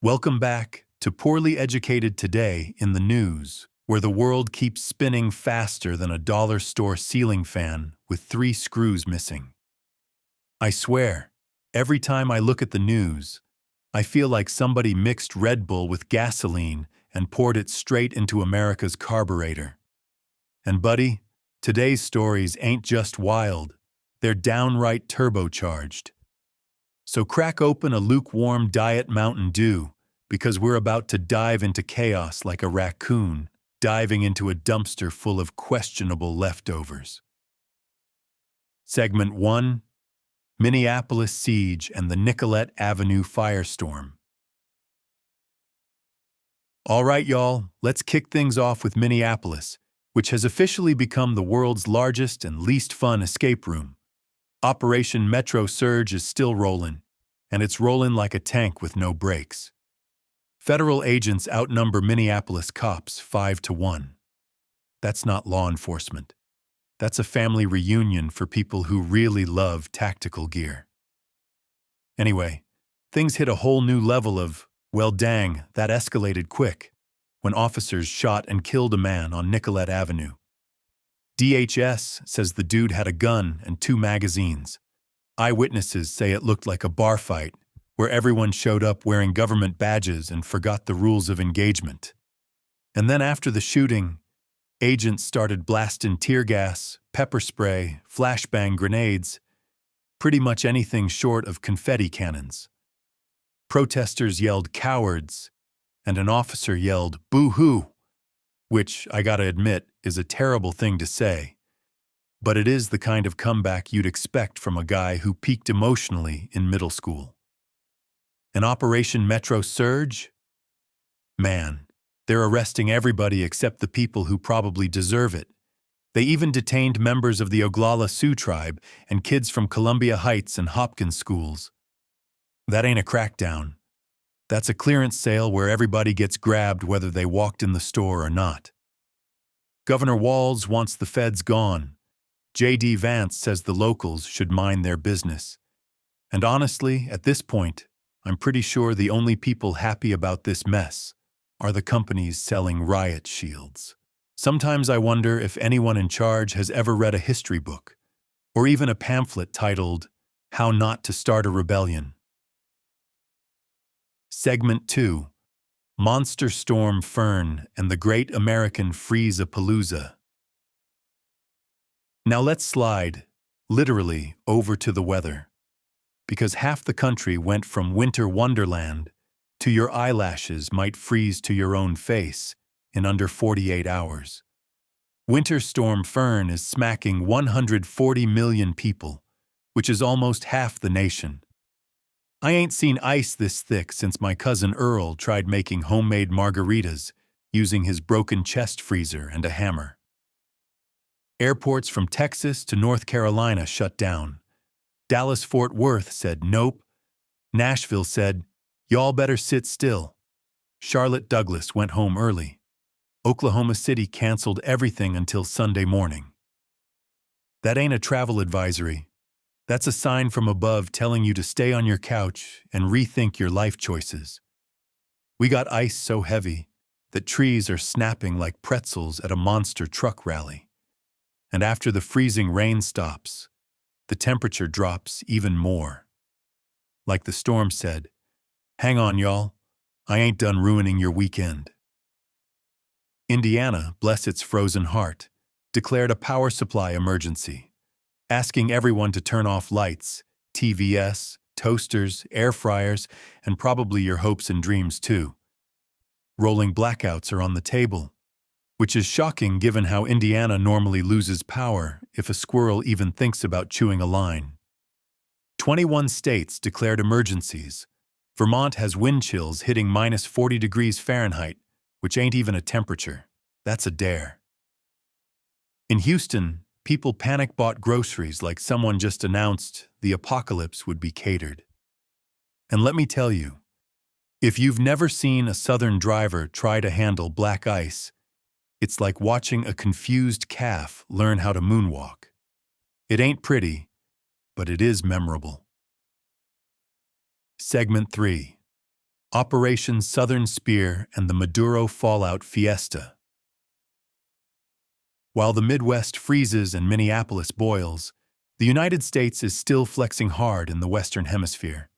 Welcome back to Poorly Educated Today in the News, where the world keeps spinning faster than a dollar store ceiling fan with 3 screws missing. I swear, every time I look at the news, I feel like somebody mixed Red Bull with gasoline and poured it straight into America's carburetor. And buddy, today's stories ain't just wild, they're downright turbocharged. So crack open a lukewarm Diet Mountain Dew, because we're about to dive into chaos like a raccoon diving into a dumpster full of questionable leftovers. Segment 1: Minneapolis Siege and the Nicollet Avenue Firestorm. All right, y'all, let's kick things off with Minneapolis, which has officially become the world's largest and least fun escape room. Operation Metro Surge is still rolling, and it's rolling like a tank with no brakes. Federal agents outnumber Minneapolis cops 5-1. That's not law enforcement. That's a family reunion for people who really love tactical gear. Anyway, things hit a whole new level of, well dang, that escalated quick, when officers shot and killed a man on Nicollet Avenue. DHS says the dude had a gun and 2 magazines. Eyewitnesses say it looked like a bar fight, where everyone showed up wearing government badges and forgot the rules of engagement. And then after the shooting, agents started blasting tear gas, pepper spray, flashbang grenades, pretty much anything short of confetti cannons. Protesters yelled cowards, and an officer yelled boo-hoo, which, I gotta admit, is a terrible thing to say. But it is the kind of comeback you'd expect from a guy who peaked emotionally in middle school. An Operation Metro Surge? Man, they're arresting everybody except the people who probably deserve it. They even detained members of the Oglala Sioux tribe and kids from Columbia Heights and Hopkins schools. That ain't a crackdown. That's a clearance sale where everybody gets grabbed whether they walked in the store or not. Governor Walz wants the feds gone. J.D. Vance says the locals should mind their business. And honestly, at this point, I'm pretty sure the only people happy about this mess are the companies selling riot shields. Sometimes I wonder if anyone in charge has ever read a history book, or even a pamphlet titled, How Not to Start a Rebellion. Segment 2: Monster Storm Fern and the Great American Freeze-a-Palooza. Now let's slide, literally, over to the weather, because half the country went from winter wonderland to your eyelashes might freeze to your own face in under 48 hours. Winter Storm Fern is smacking 140 million people, which is almost half the nation. I ain't seen ice this thick since my cousin Earl tried making homemade margaritas using his broken chest freezer and a hammer. Airports from Texas to North Carolina shut down. Dallas-Fort Worth said nope. Nashville said, y'all better sit still. Charlotte Douglas went home early. Oklahoma City canceled everything until Sunday morning. That ain't a travel advisory. That's a sign from above telling you to stay on your couch and rethink your life choices. We got ice so heavy that trees are snapping like pretzels at a monster truck rally. And after the freezing rain stops, the temperature drops even more. Like the storm said, hang on, y'all, I ain't done ruining your weekend. Indiana, bless its frozen heart, declared a power supply emergency, asking everyone to turn off lights, TVS, toasters, air fryers, and probably your hopes and dreams too. Rolling blackouts are on the table, which is shocking given how Indiana normally loses power if a squirrel even thinks about chewing a line. 21 states declared emergencies. Vermont has wind chills hitting minus 40 degrees Fahrenheit, which ain't even a temperature. That's a dare. In Houston, people panic-bought groceries like someone just announced the apocalypse would be catered. And let me tell you, if you've never seen a Southern driver try to handle black ice, it's like watching a confused calf learn how to moonwalk. It ain't pretty, but it is memorable. Segment 3: Operation Southern Spear and the Maduro Fallout Fiesta. While the Midwest freezes and Minneapolis boils, the United States is still flexing hard in the Western Hemisphere.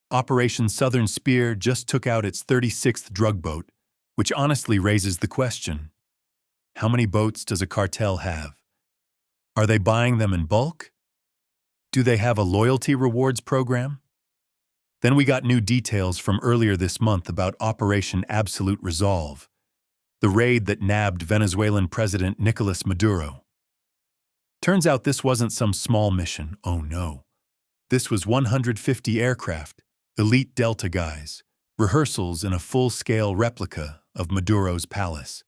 Operation Southern Spear just took out its 36th drug boat, which honestly raises the question: how many boats does a cartel have? Are they buying them in bulk? Do they have a loyalty rewards program? Then we got new details from earlier this month about Operation Absolute Resolve, the raid that nabbed Venezuelan President Nicolas Maduro. Turns out this wasn't some small mission, oh no. This was 150 aircraft, elite Delta guys, rehearsals in a full-scale replica of Maduro's palace.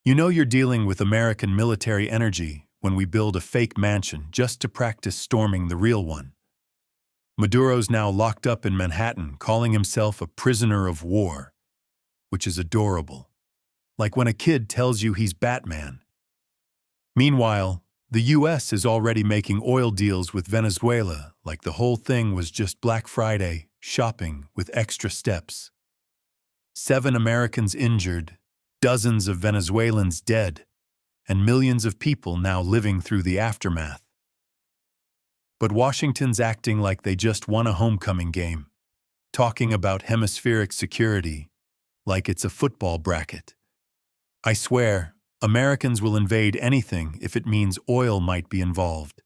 You know you're dealing with American military energy when we build a fake mansion just to practice storming the real one. Maduro's now locked up in Manhattan, calling himself a prisoner of war, which is adorable. Like when a kid tells you he's Batman. Meanwhile, the US is already making oil deals with Venezuela like the whole thing was just Black Friday shopping with extra steps. 7 Americans injured, dozens of Venezuelans dead, and millions of people now living through the aftermath. But Washington's acting like they just won a homecoming game, talking about hemispheric security like it's a football bracket. I swear, Americans will invade anything if it means oil might be involved.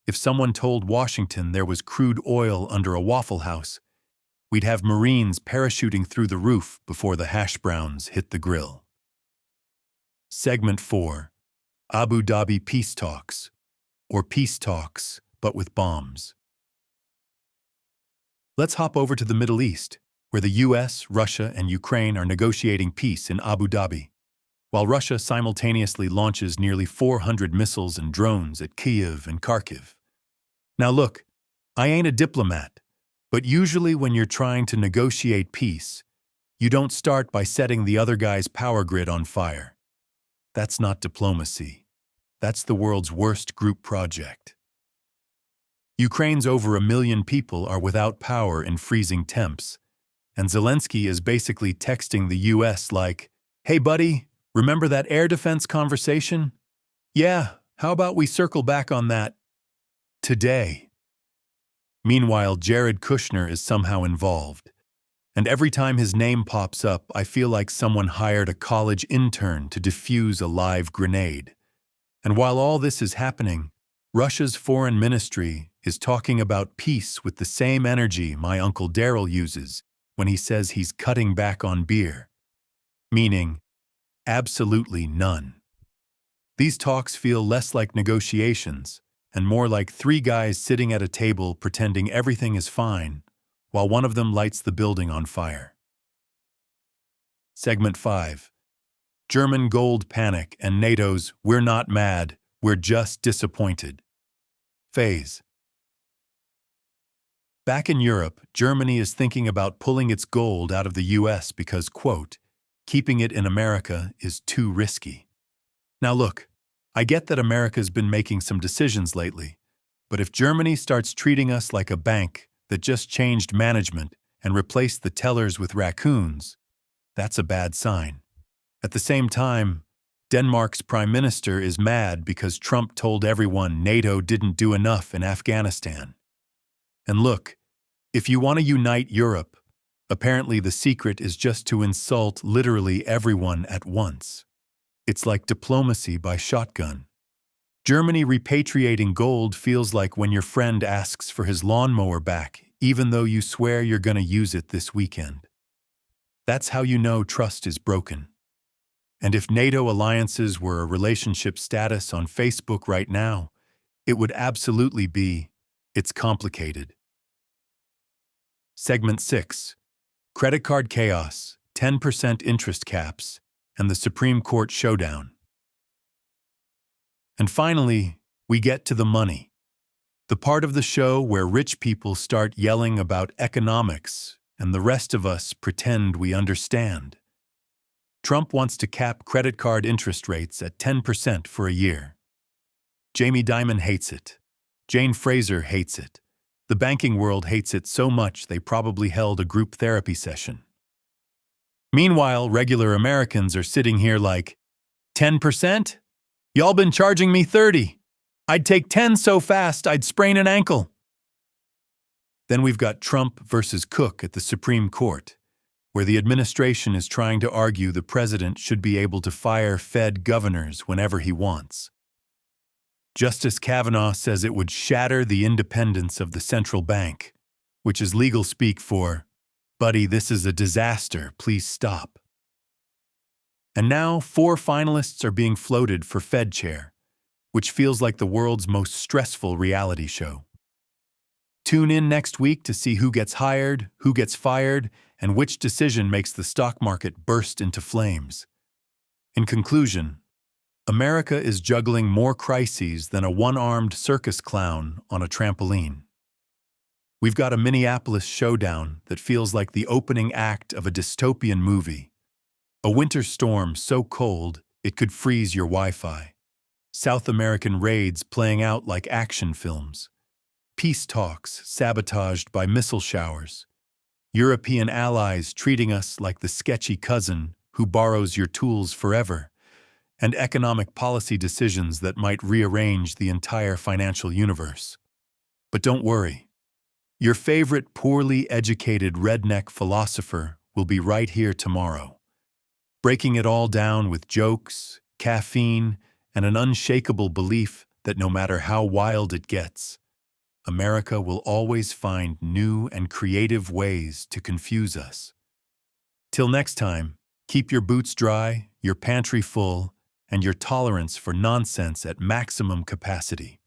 If someone told Washington there was crude oil under a Waffle House, we'd have Marines parachuting through the roof before the hash browns hit the grill. Segment 4. Abu Dhabi Peace Talks, or Peace Talks, but with bombs. Let's hop over to the Middle East, where the US, Russia, and Ukraine are negotiating peace in Abu Dhabi, while Russia simultaneously launches nearly 400 missiles and drones at Kyiv and Kharkiv. Now look, I ain't a diplomat, but usually when you're trying to negotiate peace, you don't start by setting the other guy's power grid on fire. That's not diplomacy. That's the world's worst group project. Ukraine's over 1 million people are without power in freezing temps, and Zelensky is basically texting the US like, "Hey buddy, remember that air defense conversation? Yeah, how about we circle back on that today?" Meanwhile, Jared Kushner is somehow involved, and every time his name pops up, I feel like someone hired a college intern to defuse a live grenade. And while all this is happening, Russia's foreign ministry is talking about peace with the same energy my Uncle Daryl uses when he says he's cutting back on beer, meaning absolutely none. These talks feel less like negotiations and more like 3 guys sitting at a table pretending everything is fine, while one of them lights the building on fire. Segment 5. German gold panic and NATO's "we're not mad, we're just disappointed" phase. Back in Europe, Germany is thinking about pulling its gold out of the US because, quote, keeping it in America is too risky. Now look, I get that America's been making some decisions lately, but if Germany starts treating us like a bank that just changed management and replaced the tellers with raccoons, that's a bad sign. At the same time, Denmark's prime minister is mad because Trump told everyone NATO didn't do enough in Afghanistan. And look, if you want to unite Europe, apparently the secret is just to insult literally everyone at once. It's like diplomacy by shotgun. Germany repatriating gold feels like when your friend asks for his lawnmower back, even though you swear you're going to use it this weekend. That's how you know trust is broken. And if NATO alliances were a relationship status on Facebook right now, it would absolutely be, "It's complicated." Segment 6. Credit card chaos, 10% interest caps, and the Supreme Court showdown. And finally, we get to the money. The part of the show where rich people start yelling about economics and the rest of us pretend we understand. Trump wants to cap credit card interest rates at 10% for a year. Jamie Dimon hates it. Jane Fraser hates it. The banking world hates it so much they probably held a group therapy session. Meanwhile, regular Americans are sitting here like, 10%? Y'all been charging me 30. I'd take 10 so fast I'd sprain an ankle. Then we've got Trump versus Cook at the Supreme Court, where the administration is trying to argue the president should be able to fire Fed governors whenever he wants. Justice Kavanaugh says it would shatter the independence of the central bank, which is legal speak for, "Buddy, this is a disaster, please stop." And now 4 finalists are being floated for Fed chair, which feels like the world's most stressful reality show. Tune in next week to see who gets hired, who gets fired, and which decision makes the stock market burst into flames. In conclusion, America is juggling more crises than a one-armed circus clown on a trampoline. We've got a Minneapolis showdown that feels like the opening act of a dystopian movie. A winter storm so cold it could freeze your Wi-Fi. South American raids playing out like action films. Peace talks sabotaged by missile showers. European allies treating us like the sketchy cousin who borrows your tools forever. And economic policy decisions that might rearrange the entire financial universe. But don't worry. Your favorite poorly educated redneck philosopher will be right here tomorrow, breaking it all down with jokes, caffeine, and an unshakable belief that no matter how wild it gets, America will always find new and creative ways to confuse us. Till next time, keep your boots dry, your pantry full, and your tolerance for nonsense at maximum capacity.